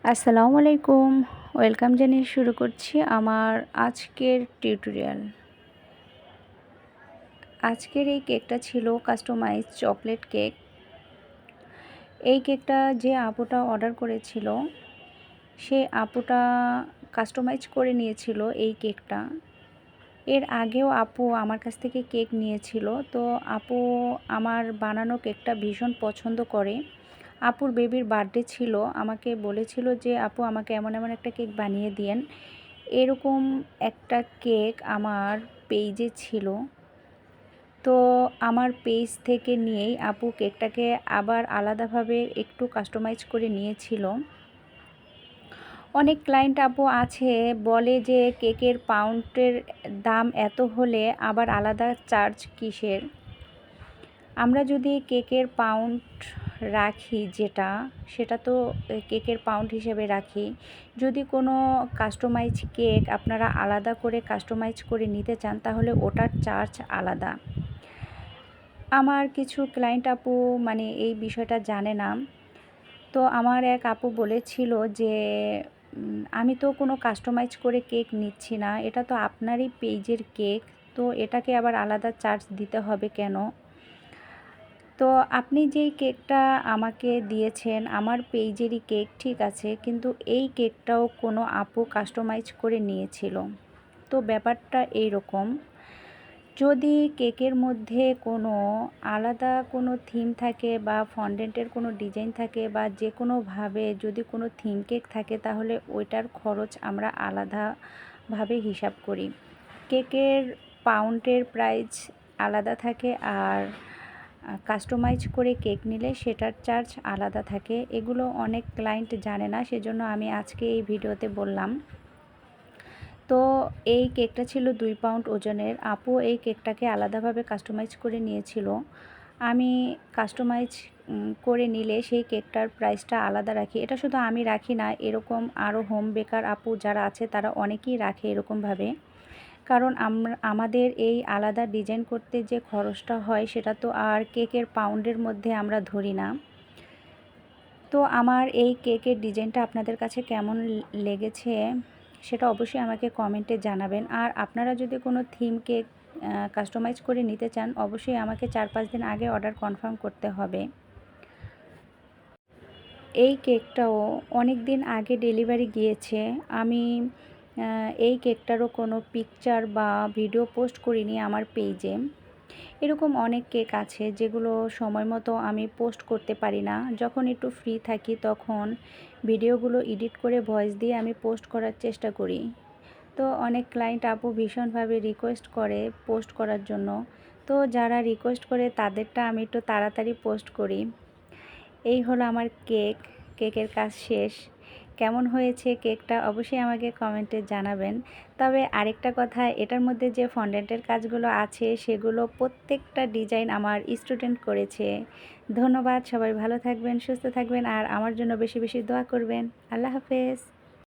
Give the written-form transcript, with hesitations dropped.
আসসালামু আলাইকুম। ওয়েলকাম জানিয়ে শুরু করছি আমার আজকের টিউটোরিয়াল। আজকের এই কেকটা ছিল কাস্টমাইজ চকলেট কেক। এই কেকটা যে আপুটা অর্ডার করেছিল সে আপুটা কাস্টমাইজ করে নিয়েছিল এই কেকটা। এর আগেও আপু আমার কাছ থেকে কেক নিয়েছিল, তো আপু আমার বানানো কেকটা ভীষণ পছন্দ করে। আপুর বেবির বার্থডে ছিল, আমাকে বলেছিল যে আপু আমাকে এমন এমন একটা কেক বানিয়ে দিয়েন। এরকম একটা কেক আমার পেজে ছিল, তো আমার পেজ থেকে নিয়েই আপু কেকটাকে আবার আলাদাভাবে একটু কাস্টমাইজ করে নিয়েছিল। অনেক ক্লায়েন্ট আপু আছে বলে যে কেকের পাউন্ডের দাম এত হলে আবার আলাদা চার্জ কিসের। আমরা যদি কেকের পাউন্ড রাখি সেটা তো কেকের পাউন্ড হিসেবে রাখি। যদি কোনো কাস্টমাইজ কেক আপনারা আলাদা করে কাস্টমাইজ করে নিতে চান তাহলে ওটার চার্জ আলাদা। আমার কিছু ক্লায়েন্ট আপু মানে এই বিষয়টা জানে না। তো আমার এক আপু বলেছিল যে আমি তো কোনো কাস্টমাইজ করে কেক নিচ্ছি না, এটা তো আপনারই পেজের কেক, তো এটাকে আবার আলাদা চার্জ দিতে হবে কেন। তো আপনি যেই কেকটা আমাকে দিয়েছেন আমার পেজেরই কেক, ঠিক আছে, কিন্তু এই কেকটাও কোনো আপু কাস্টমাইজ করে নিয়েছিল। তো ব্যাপারটা এই রকম, যদি কেকের মধ্যে কোনো আলাদা কোনো থিম থাকে বা ফন্ডেন্টের কোনো ডিজাইন থাকে বা যে কোনোভাবে যদি কোনো থিম কেক থাকে তাহলে ওইটার খরচ আমরা আলাদাভাবে হিসাব করি। কেকের পাউন্ডের প্রাইস আলাদা থাকে আর কাস্টমাইজ করে কেক নিলে সেটার চার্জ আলাদা থাকে। এগুলো অনেক ক্লায়েন্ট জানে না, সেজন্য আমি আজকে এই ভিডিওতে বললাম। তো এই কেকটা ছিল 2 পাউন্ড ওজনের। আপু এই কেকটাকে আলাদাভাবে কাস্টমাইজ করে নিয়েছিল। আমি কাস্টমাইজ করে নিলে সেই কেকটার প্রাইসটা আলাদা রাখি। এটা শুধু আমি রাখি না, এরকম আরও হোম বেকার আপু যারা আছে তারা অনেকেই রাখে এরকমভাবে। কারণ আমাদের এই আলাদা ডিজাইন করতে যে খরচটা হয় সেটা তো আর কেকের পাউন্ডের মধ্যে আমরা ধরি না। তো আমার এই কেকের ডিজাইনটা আপনাদের কাছে কেমন লেগেছে সেটা অবশ্যই আমাকে কমেন্টে জানাবেন। আর আপনারা যদি কোনো থিম কেক কাস্টমাইজ করে নিতে চান অবশ্যই আমাকে 4-5 দিন আগে অর্ডার কনফার্ম করতে হবে। এই কেকটাও অনেক দিন আগে ডেলিভারি গিয়েছে। আমি এই কেকটারও কোনো পিকচার বা ভিডিও পোস্ট করিনি আমার পেজে। এরকম অনেক কেক আছে যেগুলো সময় মতো আমি পোস্ট করতে পারি না। যখন একটু ফ্রি থাকি তখন ভিডিওগুলো এডিট করে ভয়েস দিয়ে আমি পোস্ট করার চেষ্টা করি। তো অনেক ক্লায়েন্ট আপু ভীষণভাবে রিকোয়েস্ট করে পোস্ট করার জন্য। তো যারা রিকোয়েস্ট করে তাদেরটা আমি একটু তাড়াতাড়ি পোস্ট করি। এই হলো আমার কেকের কাজ শেষ। কেমন হয়েছে কেকটা অবশ্যই আমাকে কমেন্টে জানাবেন। তবে আরেকটা কথা, এটার মধ্যে যে ফন্ডেন্টের কাজগুলো আছে সেগুলো প্রত্যেকটা ডিজাইন আমার স্টুডেন্ট করেছে। ধন্যবাদ, সবাই ভালো থাকবেন, সুস্থ থাকবেন আর আমার জন্য বেশি বেশি দোয়া করবেন। আল্লাহ হাফেজ।